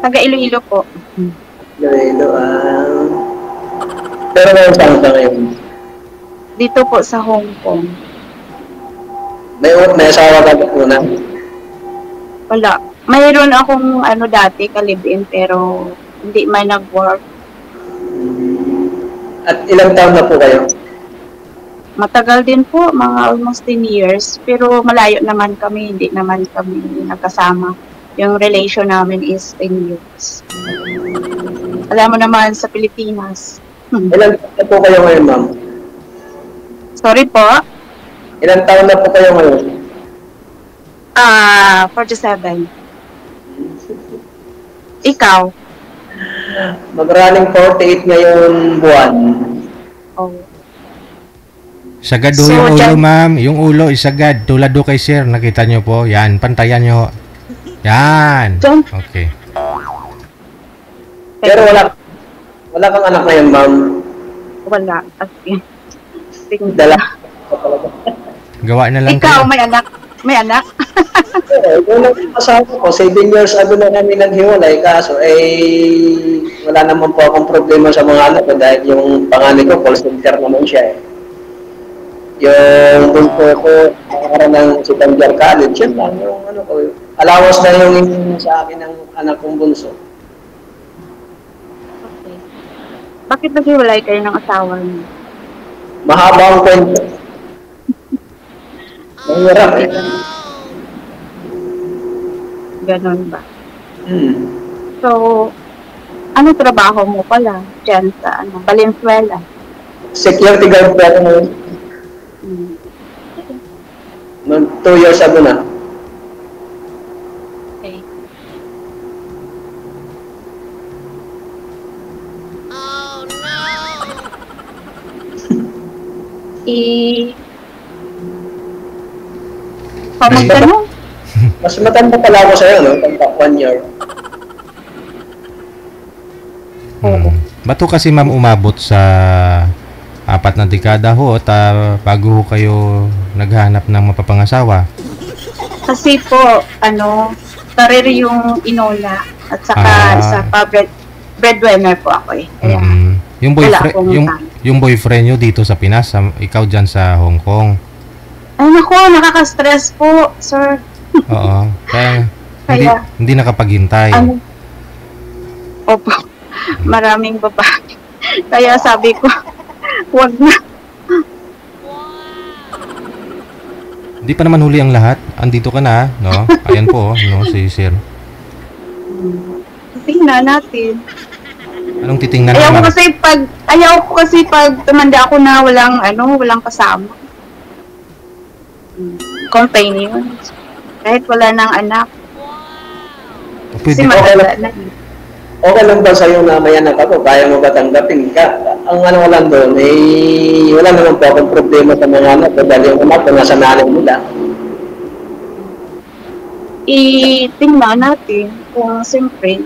Taga Iloilo po. Iloilo, pero ngayon saan ka ngayon? Dito po sa Hong Kong. May asawa ka po na? Wala. Mayroon akong ano dati, ka-live-in, pero hindi man nag-work. At ilang taon na po kayo? Matagal din po, mga almost 10 years. Pero malayo naman kami, hindi naman kami nagkasama. Yung relation namin is 10 years. Alam mo naman sa Pilipinas. Ilang taon na po kayo ngayon, ma'am? Sorry po? Ilang taon na po kayo ngayon? 47. Ikaw? Mag-running 48 ngayon buwan. Oh. Sagad So, yung ulo, dyan- ma'am. Yung ulo isagad. Tulad do kay sir. Nakita nyo po. Yan. Pantayan nyo. Yan. Dyan- Okay. Pero wala kang anak ngayon, ma'am. Wala. As in. Dala. Gawa na lang Ikaw, kayo. may anak? May anak? Yung asawa ko, 7 years ago na kami naghiwalay, kaso wala naman po akong problema sa mga anak ko dahil yung panganay ko, call center naman siya eh. Yung bunso ko, nakakaroon ng second year college, yun lang, yung ano ko, allowance na yung sa akin ng anak kong bunso. Okay. Bakit naghiwalay kayo ng asawa niyo? Mahaba ang kwento. Mahirap eh. Ganon ba? Hmm. So, ano trabaho mo pala dyan sa Valenzuela? Security guard po ako ngayon. Hmm. 2 years ago na. Okay. Pamagtanong? Mas matanda pala ako sa'yo, no? Tanda 1 year. Bato kasi ma'am umabot sa 4 na dekada ho at bago ho kayo naghahanap ng mapapangasawa. Kasi po, career yung inola at saka sa breadwinner po ako eh. Kaya, Yung wala boyfriend akong time. yung boyfriend nyo dito sa Pinas, ikaw diyan sa Hong Kong. ay naku, nakaka-stress po, sir. Oo. Kaya Kaya- hindi nakapaghintay. Opo, maraming babae. Kaya sabi ko, wag na. Hindi pa naman huli ang lahat. Andito ka na, no? Ayan po, no, si Sir. Tingnan natin. Anong titingnan Ayaw ko naman? kasi pag tumanda ako na walang kasama. Companion. Kahit wala ng anak. Kasi Pwede, matanda na. Okay lang ba sa'yo na may anak ako? Kaya mo ba tanggapin ka? Ang ano ko lang doon, wala naman po akong problema sa mga anak ko dahil yung anak ko nasa nanay nila. Tingnan natin kung siyempre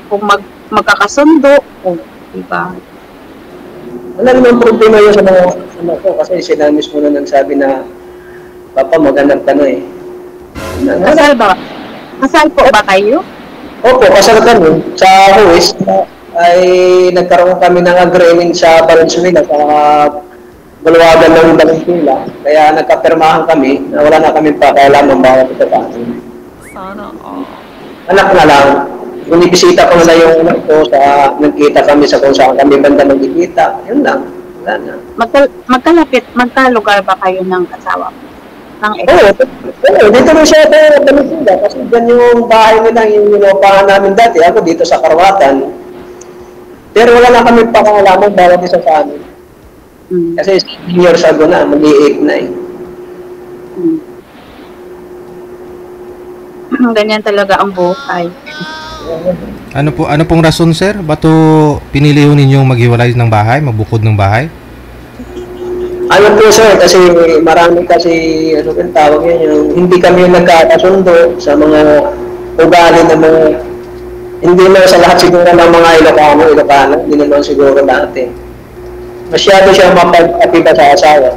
kung magkakasundo o diba? Wala naman problema yun sa mga anak ko kasi sila mismo na nagsabi na Papa, maghanap ka na eh. Kasal ba? Kasal po ba kayo? Opo, kasal kami. Sa Huwis, ay nagkaroon kami ng agreement sa Valenzuela sa Bulawagan ng Valenzuela. Kaya nagkapirmahan kami na wala na kami pakialaman bawat ito pa. Sana all. Anak na lang. Binibisita ko na yung anak ko sa nagkita kami sa kung saan kami banda nagkikita. Yun lang. Wala na. Magkalugar ba kayo ng asawa mo? Ng ex? Oo, dito rin siya sa Valenzuela kasi dyan yung bahay nila, yung inupahan namin dati. Ako dito sa Karwatan. Pero wala na kami pakangalaman bawat isa sa amin. Kasi 7 years ago na, mag-i-8 na eh. Ganyan talaga ang buhay. ano pong rason, Sir? Bato pinili ho ninyong maghiwalay ng bahay, magbukod ng bahay? Ano po sir, kasi marami kasi, ano yung tawag yan, yung hindi kami nagkakasundo sa mga ugali ng mga, hindi naman sa lahat siguro ng mga Ilocano, hindi naman siguro natin. Masyado siya mapag-atiba sa asawa.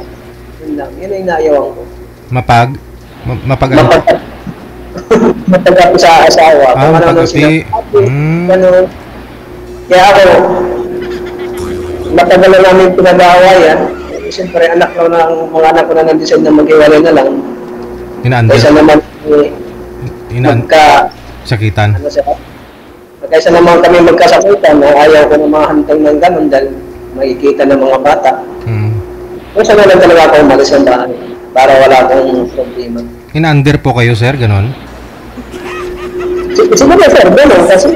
Yun lang, yun ang inayawan ko. Mapag Matagapi sa asawa. Kung ano nang Pag-api. sinasabi, ganun. Kaya ako, matagal na namin pinag-aawayan. Siyempre, anak ko ng mga anak ko na nag-decide na mag-iwalay na lang. Kaysa naman sakitan. Ano siya? Kaysa naman kami magkasakitan, ayaw ko na mga hantang ng ganun dahil makikita ng mga bata. Kaysa na lang talaga ako umalis ng bahay para wala akong problema. In-under po kayo, sir, ganon? Siguro, sir, ganun. Kasi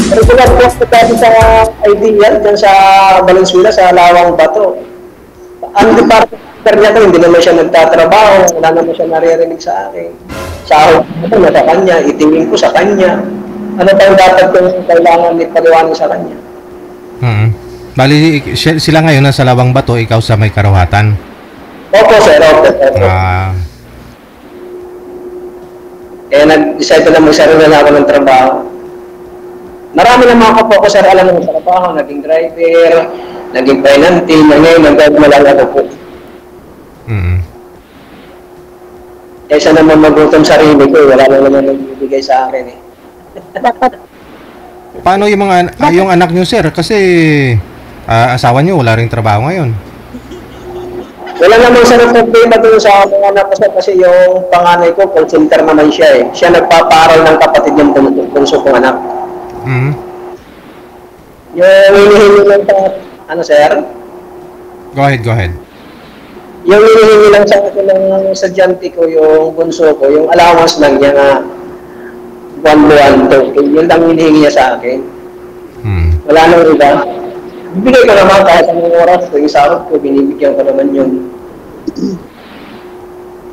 regular post ko dati sa Ideal, dyan sa Valenzuela, sa Lawang Bato. Ang department niya ko, hindi naman siya nagtatrabaho, wala naman siya naririnig sa akin. Sahod ko na sa kanya, itingin ko sa kanya. Ano pa yung dapat kong kailangan ipaliwanag sa kanya? Bali, sila ngayon nasa Lawang Bato, ikaw sa May Karawatan. Opo, sir. Opo. Kaya nag-decide ko na mag-sarili na ako ng trabaho. Marami na mga kapwa ko, sir, alam mo sa trabaho, naging driver, naging financing, ngayon nagkagmalala ko po. Kaysa naman magutom sarili ko, wala na naman nagbibigay sa akin eh. Paano yung yung anak nyo, sir? Kasi asawa nyo, wala ring trabaho ngayon. Wala naman sa problema doon sa mga anak ko, sir, kasi yung panganay ko, call center naman siya eh. Siya nagpaparal ng kapatid ng bunso kong anak. Yung hinihingi lang ano, sir? Go ahead. Yung hinihingi lang sa akin ng estudyante ko, yung bunso ko, yung allowance lang niya nga buwan-buwan to. Yun lang hinihingi niya sa akin. Wala nang iba. Bibigay ko naman kahit anong oras ko, yung sahod ko, binibigyan ko naman yun.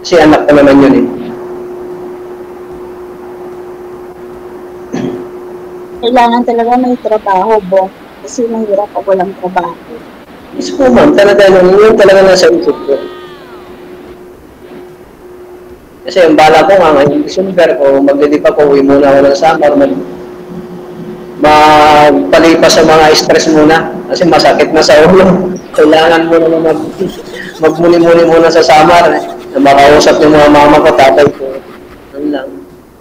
Kasi anak ko naman yun eh. Kailangan talaga may trabaho, Bo. Kasi mahirap ako walang trabaho. Yes po, ma'am. Talaga yun talaga nasa isip ko. Kasi ang bala ko nga ngayong December ko, maglilip ako, uwi muna ako ng summer, magpalipas sa mga stress muna. Kasi masakit na sa ulo. Kailangan mo na magmuni-muni muna sa summer. Na makausap yung mga mama ko, tatay ko. Ano lang.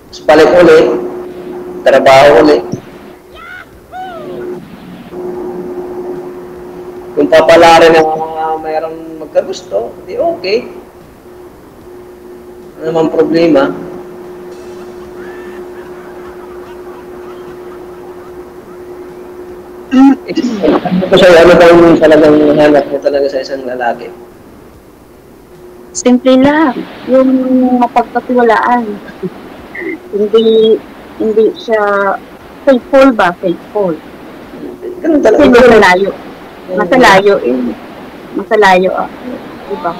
Tapos balik ulit. Trabaho ulit. Kung papalarin na mayroong magkagusto, di okay. Ano naman problema? Ano ba yung talagang hanap mo talaga sa isang lalaki? Simple lang. Yung mapagpatiwalaan. hindi siya faithful ba? Faithful. Ganun talaga. Kasi masalayo. Masalayo eh. Masalayo diba?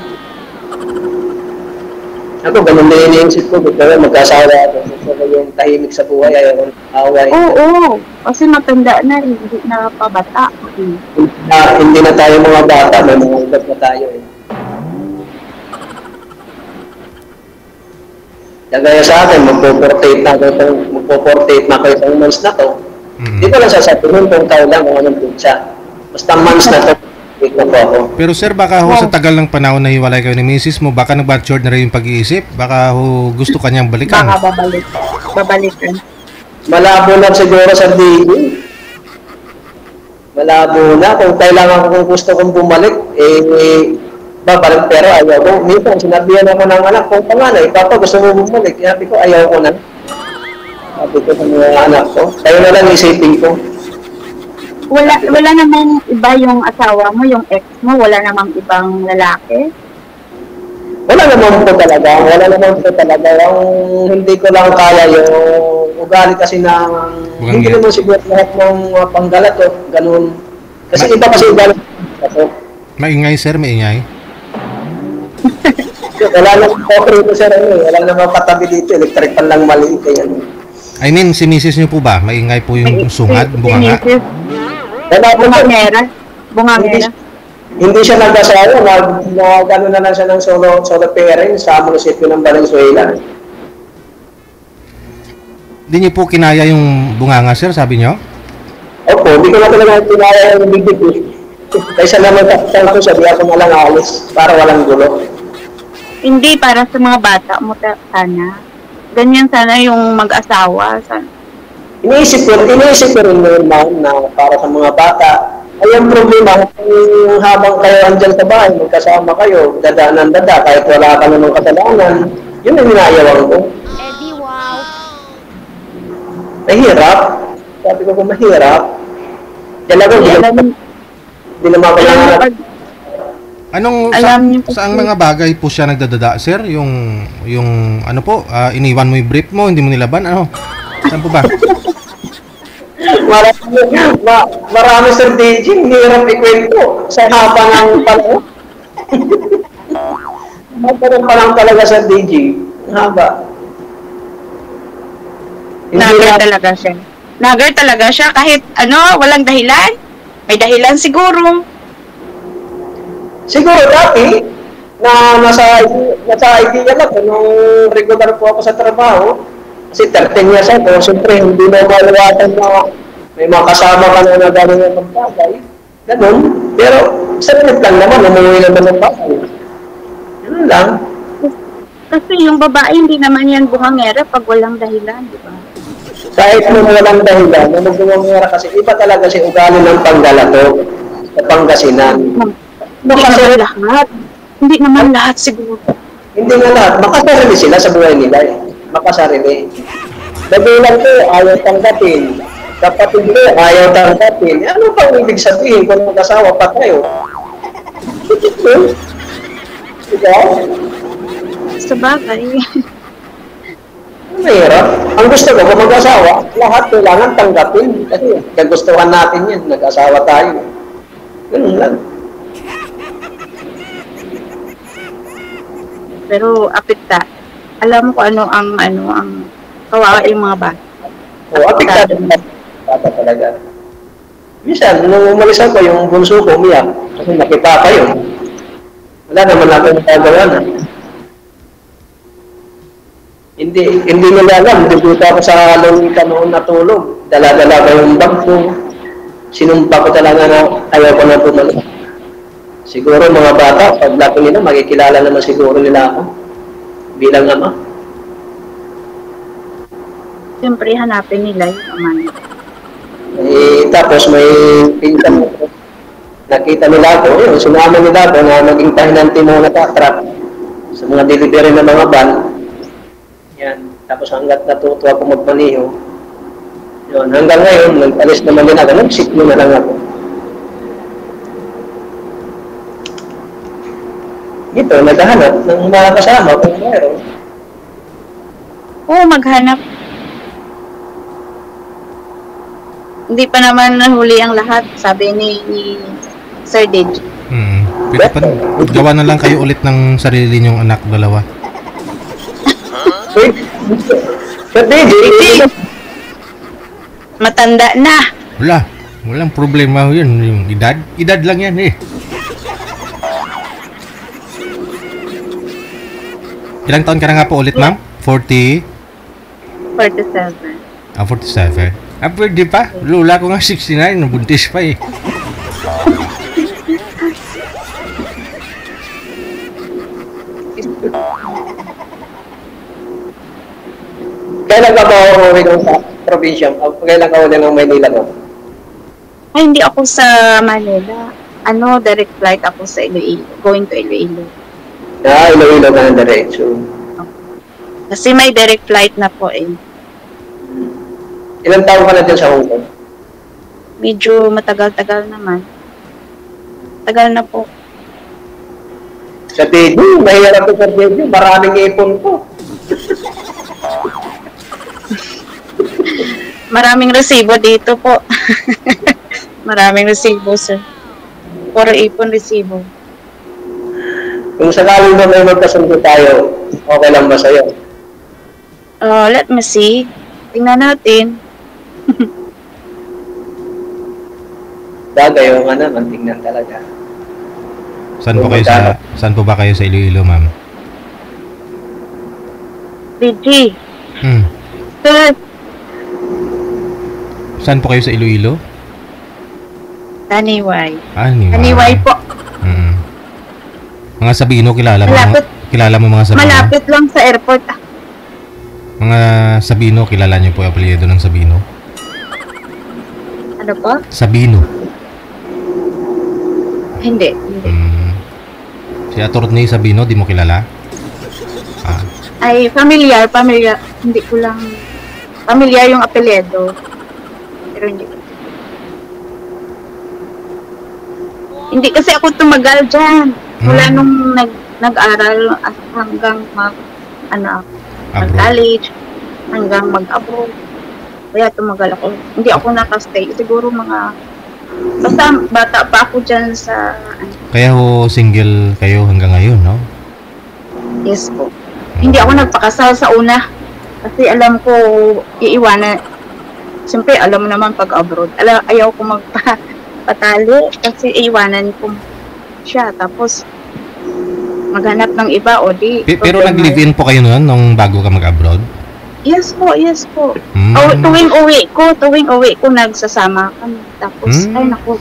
Ako, ganun din iniisip ko. Pero magkasawa ako. So, yung tahimik sa buhay, ayaw ko away. Oo. Kasi matanda na, hindi na pabata. Hindi na tayo mga bata, may mga edad na tayo eh. Kagaya sa akin, magpo-portate na ako isang months na to. Hindi ko lang sasabihin kung tao lang kung anong pizza. Basta months na to, na po ako. Pero sir, baka sa tagal ng panahon na hiwalay kayo ni misis mo, baka nag-matured na rin yung pag-iisip? Baka gusto kanyang balikan? Baka babalikan. Malabo na siguro sa digin. Malabo na. Kung kailangan kung gusto kong bumalik, babalik, pero ayaw ko. Minsan, sinabihan ako ng anak kong panganay, Papa, gusto mo bumalik? Sabi ko, ayaw ko na. Sabi ko sa mga anak ko, tayo na lang isipin ko. Wala namang iba yung asawa mo, yung ex mo, wala namang ibang lalaki? Wala naman po talaga. Yung hindi ko lang kaya yung ugali kasi hindi naman siguro lahat ng panggalat o ganun. Kasi iba kasi ugali ako. Maingay sir, maingay. Wala namang cover ito sir, wala namang katabi dito, electric pan lang maliit kaya. I mean, si misis niyo po ba? Maingay po yung sungad, bunganga? Bungangera. Hindi siya nag-asawa, gano'n na lang siya ng solo parent sa munisipyo ng Valenzuela. Hindi niyo po kinaya yung bunganga sir, sabi niyo? Opo, hindi ko na talaga kinaya yung bigit eh. Kaysa naman kakasal ko, sabi ako na lang alis para walang gulo. Hindi, para sa mga bata mo sana. ganyan sana yung mag-asawa. Sana. Iniisip ko rin noon, ma'am, na para sa mga bata, ay ang problema, kung habang kayo andyan sa bahay, magkasama kayo, dadaanan kahit wala ka namang kasalanan, yun ang hinayawang ko. Eddie, wow. Mahirap. Sabi ko kung mahirap. Talaga, hindi naman kailangan. Alam niyo po, saang mga bagay po siya nagdadada, sir? Yung ano po, iniwan mo yung brief mo, hindi mo nilaban, ano? Saan po ba? Marami Sir DJ, hirap ikwento sa haba ng panahon. Magkaroon pa lang talaga Sir DJ. Haba. Nagger talaga siya. Nagger talaga siya kahit walang dahilan. May dahilan siguro. Siguro dati, na nasa idea lang nung regular po ako sa trabaho, kasi 13 years ako, siyempre hindi na maliwatan na may mga kasama ka na galing ng magbagay. Ganun. Pero sa minute lang naman, umuwi naman ng bagay. Ganun lang. Kasi yung babae, hindi naman yan bumangera pag walang dahilan, di ba? Kahit nung walang dahilan, nung bumangera kasi, iba talaga si ugali ng Panggalato sa Pangasinan. Hindi naman lahat. Hindi naman lahat siguro. Hindi nga lahat. Makasarili sila sa buhay nila eh. Makasarili. Dagulan ko, ayaw tanggapin. Kapatid ko, ayaw tanggapin. Ano bang ibig sabihin kung mag-asawa pa tayo? Diba? Sa bagay. Mahirap. Ang gusto ko kung mag-asawa, lahat kailangan tanggapin. Kasi kagustuhan natin yan. Nag-asawa tayo. Ganun lang. Pero apekta. Alam ko ang kawawa yung mga bata. Oo, apektado na bata talaga. Minsan, nung umalis ako, yung bunso ko umiyak. Kasi nakita kayo. Wala naman ako nagagawa na. Hindi nila alam. Dito ako sa longita noon natulog. Dala-dala ko yung bag ko. Sinumpa ko talaga na ayaw ko na bumalik. Siguro mga bata, pag laki nila, makikilala naman siguro nila ako bilang ama. Siyempre, hanapin nila yung aman. Tapos may pinsan ko. Nakita nila ako, yun, sumama nila ako na maging pahinanti muna ka-truck sa mga delivery ng mga van. Yan. Tapos hanggat natuto ako magmaniho. Yun, hanggang ngayon, nag-alis naman din ako, nag-siklo na lang ako. Ito, naghahanap ng mga kasama kung meron. Oo, maghanap. Hindi pa naman nahuli ang lahat, sabi ni Sir Dej. Pwede pa. Gawa na lang kayo ulit ng sarili niyong anak, dalawa. Sir DJ, Matanda na. Walang problema yun. Yung edad lang yan eh. Ilang taon ka na nga po ulit, ma'am? 47. 47. Pwede pa. Lula ko nga 69. Nabuntis pa eh. kailan ka ba umuwi sa probinsya? Kailan ka ulit ng Maynila mo? Ay, hindi ako sa Manila. Direct flight ako sa Iloilo. Going to Iloilo. Iloilo na ng diretso. Kasi may direct flight na po eh. Ilang taon ka na dyan sa Hong Kong? Medyo matagal-tagal naman. Tagal na po. Sa Tejo, mahirap ko sa Tejo. Maraming ipon ko. Maraming resibo dito po. Maraming resibo, sir. Puro ipon resibo. Kung sakaling ba may magkasundo tayo, okay lang ba sa'yo? Let me see. Tingnan natin. Bagay o nga naman, tingnan talaga. Saan po ba kayo sa Iloilo, ma'am? DG. Sir, saan po kayo sa Iloilo? Taniway. Taniway. Taniway po. Mga Sabino, kilala mo mga Sabino? Malapit lang sa airport. Mga Sabino, kilala niyo po yung apelyido ng Sabino? Ano po? Sabino. Hindi. Si Atty. Sabino, di mo kilala? Ay, familiar. Hindi ko lang, familiar yung apelyido. Pero hindi. Hindi kasi ako tumagal dyan. Mula nung nag-aral hanggang mag-college, hanggang mag-abroad. Kaya tumagal ako. Hindi ako nakastay. Siguro basta bata pa ako dyan sa... Kaya ho single kayo hanggang ngayon, no? Yes po. Hindi ako nagpakasal sa una. Kasi alam ko, iiwanan. Siyempre, alam mo naman pag abroad. Ayaw ko magpatalo kasi iiwanan ko siya. Tapos, maghanap ng iba o di. Pero nag-live-in po kayo noon nung bago ka mag-abroad? Yes po. Tuwing uwi ko nagsasama kami. Tapos, ay naku.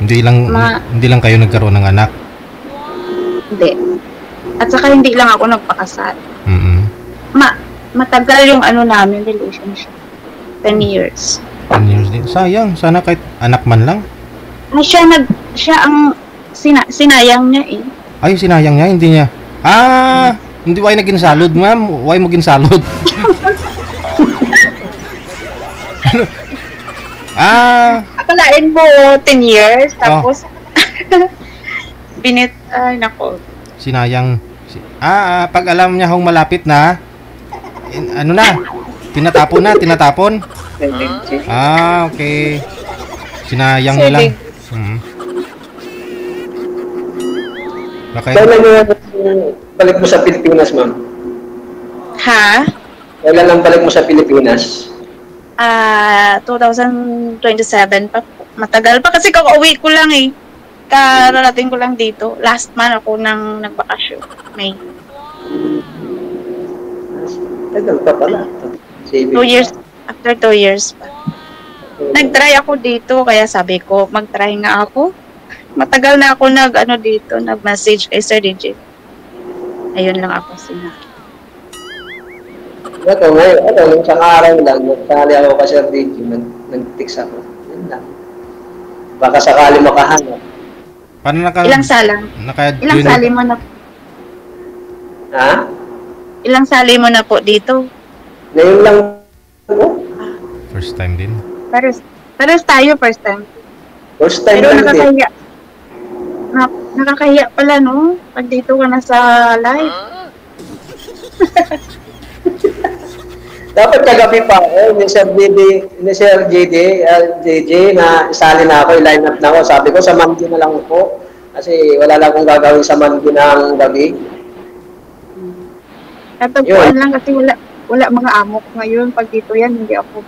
Hindi lang kayo nagkaroon ng anak? Hindi. At saka hindi lang ako nagpakasal. Matagal yung namin relationship. 10 years. 10 years din. Sayang, sana kahit anak man lang. Ay, siya ang sinayang niya eh. Ay, sinayang niya, hindi niya. Hindi why naging salod, ma'am? Why mo gin salod? Akalain mo 10 years, tapos ay nako. Sinayang. Pag alam niya hong malapit na, tinatapon. Okay. Sinayang niya lang. Kailan mo balik mo sa Pilipinas, ma'am? Ha? Kailan lang balik mo sa Pilipinas? 2027 pa. Matagal pa kasi kakauwi ko lang eh. Kararating ko lang dito. Last month ako nang nagbakasyon. May. Tagal pa pala. 2 years. After 2 years pa. Nag-try ako dito, kaya sabi ko, mag-try nga ako. Matagal na ako nag-message kay Sir DJ. Ayun lang ako sinabi. Ito ngayon, isang araw lang, nagsali ako kay Sir DJ, nag-text ako. Yun lang. Baka sakali makahanap. Paano Ilang salang? Ilang sali mo na? Ha? Ilang sali mo na po dito? Ngayon lang po. First time din. Pares tayo first time. First time pero lang nakakahiya. Nakakahiya pala, no? Pag dito ka na sa live. Dapat kagabi pa ako, ni Sir JJ na isali na ako, i-line up na ako. Sabi ko, sa Monday na lang po. Kasi wala lang akong gagawin sa Monday ng gabi. Katagpuan lang kasi wala mga amo ko ngayon. Pag dito yan, hindi ako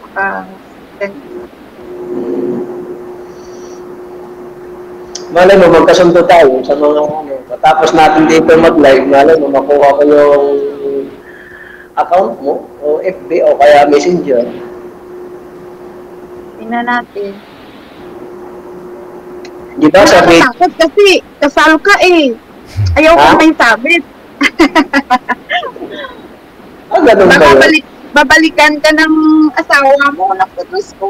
Malay mo, magkasundo tayo sa mga tapos natin dito mag-live, malay mo, makuha ko yung account mo, o FB, o kaya Messenger. Tingnan natin. Di ba sabi? Nakakatakot kasi kasal ka eh. Ayaw ko may sabit. Ganun ba yun? Babalikan ka ng asawa mo, naputos ko.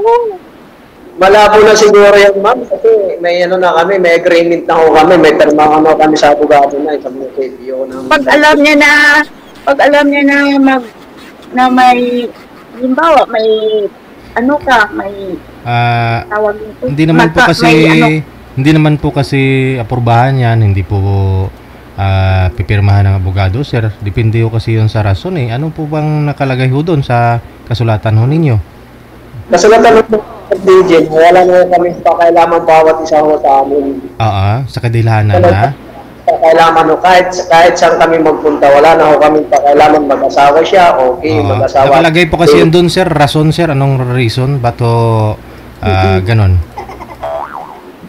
Malabo na siguro yan, ma'am, kasi may kami, may agreement na kami, may terma kami sa abogado na, isang mga KPO na. Pag alam niya na may, halimbawa, may may tawag nito. Hindi naman po kasi apurbahan yan, hindi po pipirmahan ng abogado, sir. Depende ho kasi yun sa rason eh. Ano po bang nakalagay ho doon sa kasulatan ho ninyo? Kasulatan ho DJ, wala na kami pakailaman bawat isa ho sa amin. Sa kadilahanan na? Pakailaman ho, kahit saan kami magpunta, wala na ho kami pakailaman, mag-asawa siya, okay, mag-asawa. Nakalagay po kasi yun doon, sir. Rason, sir. Anong reason? Ba't ho ganon?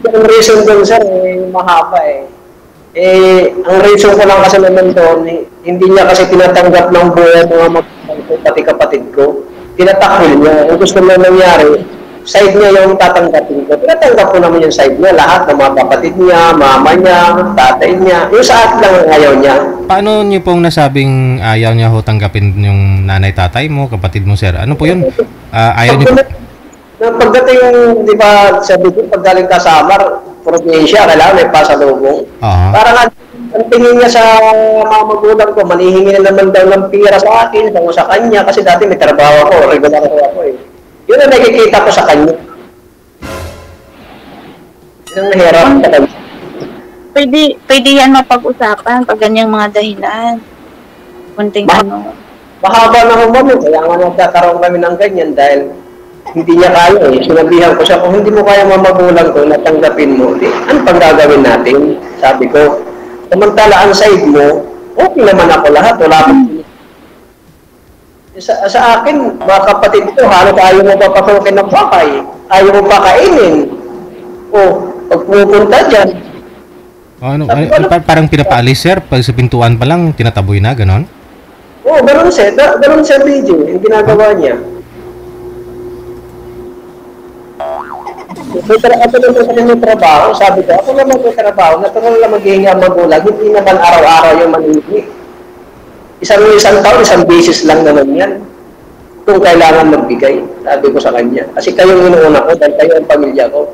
Yung reason doon, sir, mahaba eh. Ang reason ko lang kasi naman doon, hindi niya kasi tinatanggap ng buhay mga pati kapatid ko. Tinatakil niya. Ang gusto na nangyari, side niya yung tatanggapin ko. Tinatanggap ko naman yung side niya, lahat ng mga kapatid niya, mama niya, tatay niya. Yung sa akin lang ang ayaw niya. Paano niyo pong nasabing ayaw niya ho tanggapin yung nanay, tatay mo, kapatid mo, sir? Ano po yun? Ayaw niyo... Pagdating, di ba, sabi ko, pag galing ka sa Samar, probinsya, kailangan may pasalubong. Parang ang tingin niya sa mga magulang ko, manihingi na naman daw ng pira sa akin, kung sa kanya, kasi dati may trabaho ako, regular ako eh. Yun ang nakikita ko sa kanya. Yun ang nahirap sa kanya. Pwede yan mapag-usapan pag ganyang mga dahilan. Kunting ano. Mahaba na humano, kaya nga nagkakaroon kami ng ganyan dahil hindi niya kaya eh. Sinabihan ko siya, kung hindi mo kaya mamagulang ko, natanggapin mo, ano pang gagawin natin? Sabi ko, samantala ang side mo, okay naman ako lahat, wala akong sa akin, mga kapatid ko, halos ayaw mo papasukin ng bahay, ayaw mo pakainin. O, pag pupunta dyan. Parang pinapaalis, sir, pag sa pintuan pa lang, tinataboy na, ganon? Oo, ganon sir, video, yung ginagawa niya. May trabaho, sabi ko, ako naman may trabaho, natural lang maghihingi ang magulang, hindi naman araw-araw yung manhingi. Isang taon, isang beses lang naman yan. Kung kailangan magbigay, sabi ko sa kanya. Kasi kayo yung inuuna ko, dahil kayo ang pamilya ko.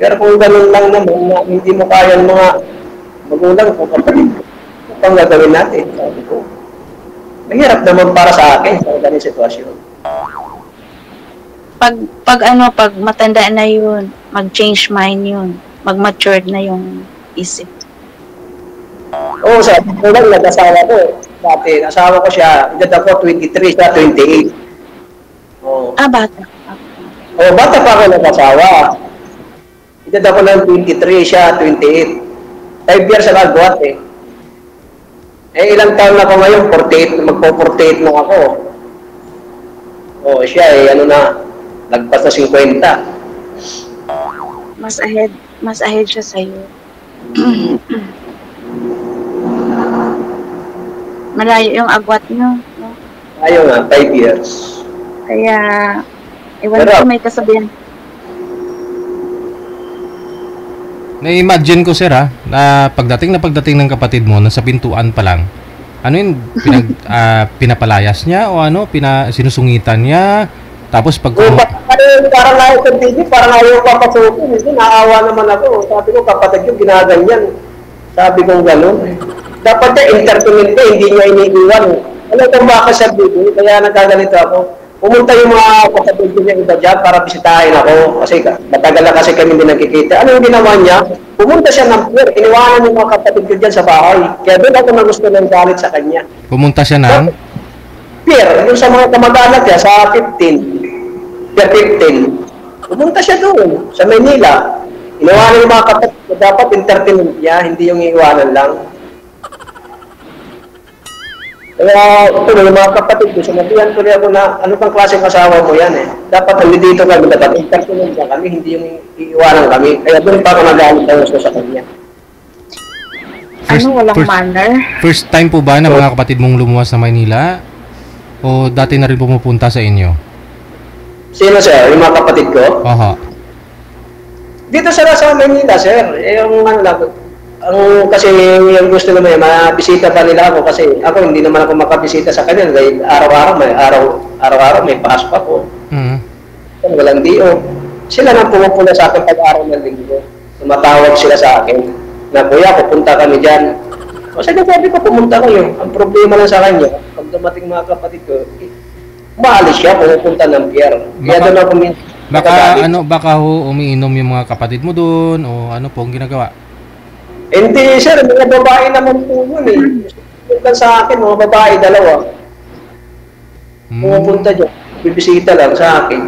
Pero kung ganun lang naman, na hindi mo kaya ang mga magulang ko, kapatid ko, pang gagawin natin, sabi ko. Mahirap naman para sa akin, sa ganyung sitwasyon. Pag matanda na yun, mag-change mind yun, mag-matured na yung isip. Oo, sabi ko lang, nag-asawa ko. Dati, asawa ko siya, edad ako 23, siya 28. Oo. Bata. Oo, bata pa ako nag-asawa. Edad ako ng 23, siya 28. 5 years ang agwat eh. Ilang taon na ako ngayon, 48, magpo-48 na ako. Oo, siya lagpas na 50. Mas ahead siya sa'yo. Malayo yung agwat nyo, no? Ayaw nga, 5 years. Kaya, iwan ko may kasabihan. Na-imagine ko, sir, na pagdating ng kapatid mo, nasa pintuan pa lang, ano yun, pinapalayas niya o sinusungitan niya, tapos pag... Parang ayaw sa TV, parang ayaw papasukin, hindi, naawa naman ako. Sabi ko, kapatid yung ginaganyan. Sabi ko gano'n. Dapat niya, entertainment ko, hindi niya iniiwan. Ano itong baka sa video, kaya nagaganito ako. Pumunta yung mga kapatid niya iba dyan para bisitahin ako. Kasi matagal na kasi kami hindi nagkikita. Ano yung ginawa niya? Pumunta siya ng pier, iniwanan yung mga kapatid ko dyan sa bahay. Kaya doon ako nagusto ng galit sa kanya. Pumunta siya ng? Pier, yung sa mga kamag-anak niya, sa 15. Pier 15. Pumunta siya doon, sa Manila. Iniwanan yung mga kapatid ko, dapat entertainment niya, hindi yung iiwanan lang. Kaya ito yung mga kapatid ko, sinabihan ko rin ako na ano pang klaseng asawa mo yan eh. Dapat nandito kami, dapat entertainment niya kami, hindi yung iiwanan kami. Kaya doon pa ako nagalit ang gusto sa kanya. Walang manner? First time po ba na mga kapatid mong lumuwas sa Maynila? O dati na rin pumupunta sa inyo? Sino sir? Yung mga kapatid ko? Aha. Dito sa Manila, sir. Yung kasi yung gusto naman mabisita pa nila ako kasi ako hindi naman ako makabisita sa kanila dahil araw-araw may pasok ako. Walang DO. Sila nang pumupunta sa akin pag-araw ng linggo. Tumatawag sila sa akin na, kuya, pupunta kami dyan. O sabi ko, pumunta kayo. Ang problema lang sa kanya, pag dumating mga kapatid ko, maalis siya, pupunta ng pier. Kaya doon ako baka umiinom yung mga kapatid mo doon o ano po ang ginagawa? Hindi, sir. Mga babae naman po yun eh. Punta sa akin, mga babae, dalawa. Pumunta dyan. Bibisita lang sa akin.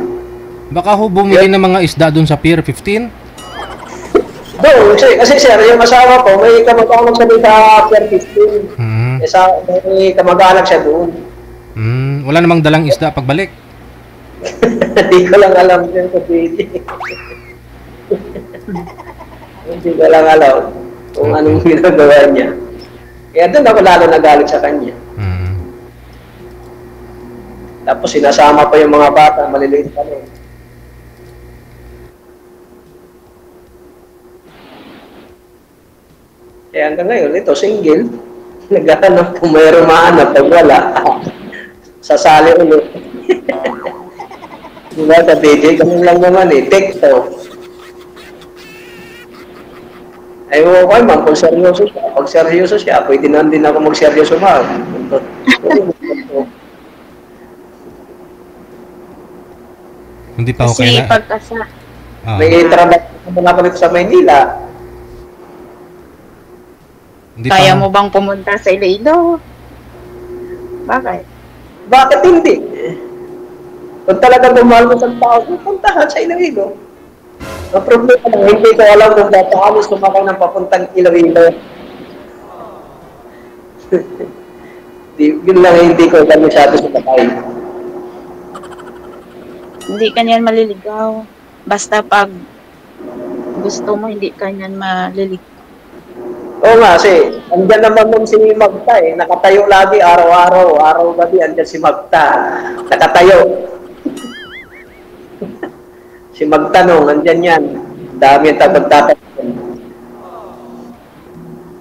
Baka bumili ng mga isda doon sa Pier 15? Doon, kasi sir, yung asawa ko, may kamag-anak siya doon sa Pier 15. May kamag-anak siya doon. Wala namang dalang isda pagbalik? Hindi ko lang alam yun sa video. Hindi ko lang alam kung anong ginagawa niya. Kaya doon ako lalo nagalit sa kanya. Tapos sinasama pa yung mga bata, maliliit pa rin. Kaya hanggang ngayon, ito, single. Naghahanap kung mayroong mahanap. Pag wala, sasali ulit. Diba, sa DJ, ganun lang naman eh. Tekto. Ay, okay, ma'am, kung seryoso siya. Pag seryoso siya, pwede na din ako mag-seryoso, ma'am. Hindi pa ako Kasi kayo na... pagkasa, Ah, May trabaho naman ako dito sa Maynila. hindi kaya pa, mo bang pumunta sa Iloilo? Bakit? Bakit hindi? Kung talaga bumahal mo sa tao, puntahan sa Iloilo. Ang problema lang, hindi ko alam kung paano sumakay ng papuntang Iloilo. Yun lang, hindi ko alam masyado sumakay. Hindi ka niyan maliligaw. Basta pag gusto mo, hindi ka niyan maliligaw. Oo nga, kasi andyan naman nun si Magta eh. Nakatayo lagi, araw-araw, araw-gabi, andyan si Magta. Nakatayo. Si Magta nung, andyan yan. Dami ang magtatanong.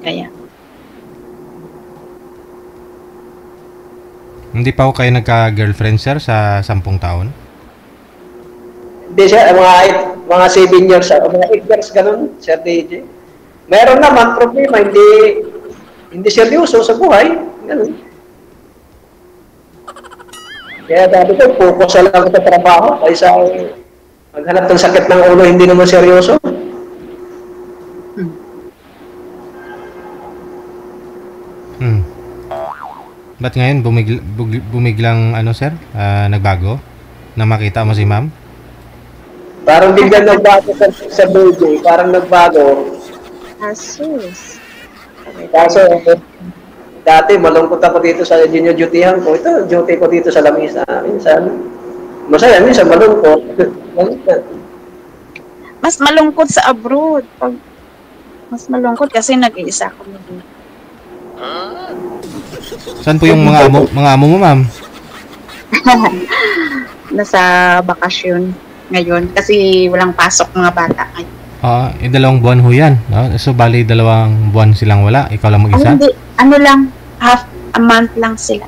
Kaya, hindi pa ako kayo nagka-girlfriend, sir, sa 10 taon? Hindi siya, mga 7 years, mga 8 years, ganun, Sir DJ. Meron naman problema, hindi seryoso sa buhay. Ganun. Kaya dati ko, focus lang ako sa trabaho, kaysa maghanap ng sakit ng ulo, hindi naman seryoso. Ba't ngayon bumiglang ano, sir? Nagbago? Na makita mo si ma'am? Parang biglang nagbago sa DJ, parang nagbago. asus. Kaso, dati malungkot ako dito sa junior dutyhan ko. Ito, duty ko dito sa Lamisa. Minsan, masaya, minsan malungkot. Mas malungkot sa abroad. Mas malungkot kasi nag-iisa ako dito. Saan po yung mga amo mo, ma'am? Nasa bakasyon ngayon kasi walang pasok mga bata ngayon. 2 buwan ho yan. No? So, bali 2 buwan silang wala. Ikaw lang mag-isa? Hindi, ano lang, half a month lang sila.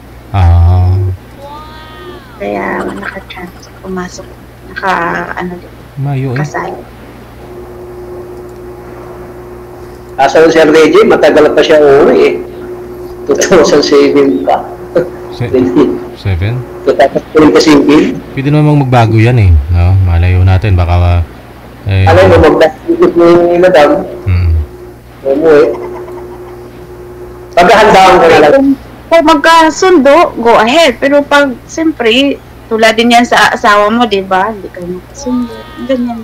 Kaya naka-chance pumasok. Mayo eh. Kasali. Kaso Sir Reggie, matagal pa siya uwi eh. 2007 pa. 7? 2007. Pwede naman magbago yan eh. No? Malayo natin. Baka Alam mo, magdasigit ni Madam. Umuwi. Pagkahandaan ko na lang. Kung magkasundo, go ahead. Pero pag, siyempre, tulad din yan sa asawa mo, di ba? Hindi kayo magkasundo. Ganyan.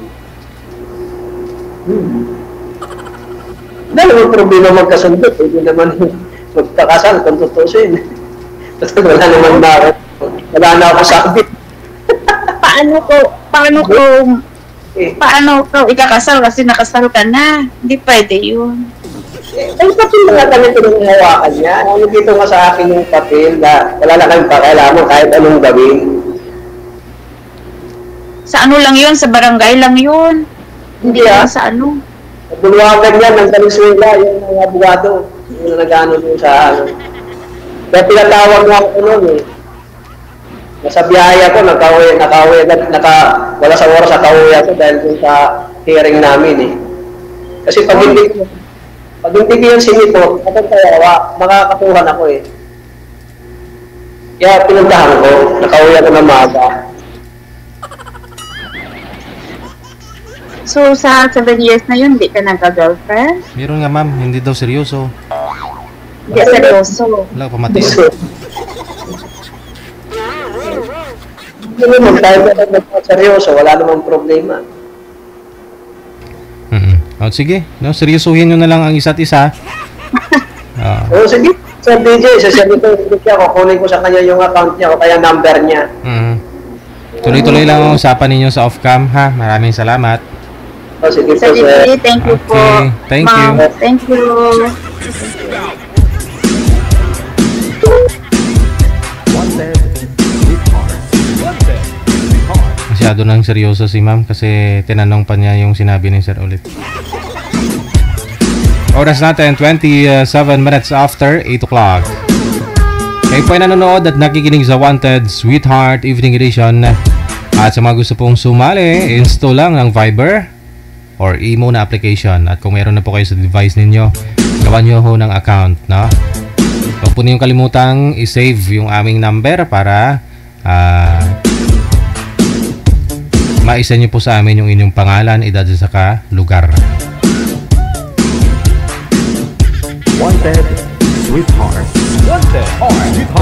Dahil may problema magkasundo, pwede naman magkakasal kung tutusin. Kasi wala naman bakit. Wala na ako sabi. Paano ko ikakasal kasi nakasal ka na? Hindi pwede yun. Ang papel na nga kami pinanghawakan niya. Ano dito nga sa akin yung papel na wala na kami pakailangan kahit anong gawin. Sa ano lang yun? Sa barangay lang yun. Hindi lang sa ano. Bulwagan yan ng Venezuela, yung mga abogado. Yung nag-ano doon sa ano. Kaya pinatawag nga ako noon eh. Nasa biyahe ako, wala sa oras sa kauwi ako dahil dun sa hearing namin eh. Kasi pag hindi ko yung sinipot, makakatuhan ako eh. Kaya pinuntahan ko, nakauwi ako na maaga. So, sa 7 years na yun, hindi ka nagka-girlfriend? Meron nga, ma'am. Hindi daw seryoso. Hindi seryoso. Wala, pamatay. Hindi naman, tayo na seryoso, wala namang problema. Sige, no, seryosuhin nyo na lang ang isa't isa. Sige, Sir DJ, sasabihin ko siya, kukunin ko sa kanya yung account niya o kaya number niya. Tuloy-tuloy lang ang usapan ninyo sa off-cam, ha? Maraming salamat. Sige po, Sige, sir. thank you po. Okay, thank you. Ma'am, thank you. Masyado nang seryoso si ma'am kasi tinanong pa niya yung sinabi ni sir ulit. Oras natin, 27 minutes after 8 o'clock. Kayo po ay nanonood at nakikinig sa Wanted Sweetheart Evening Edition. At sa mga gusto pong sumali, install lang ng Viber or Imo na application. At kung meron na po kayo sa device ninyo, gawan nyo ho ng account, no? Huwag po niyong kalimutang i-save yung aming number para maisa nyo po sa amin yung inyong pangalan, edad saka lugar. Wanted Sweetheart. Wanted Sweetheart.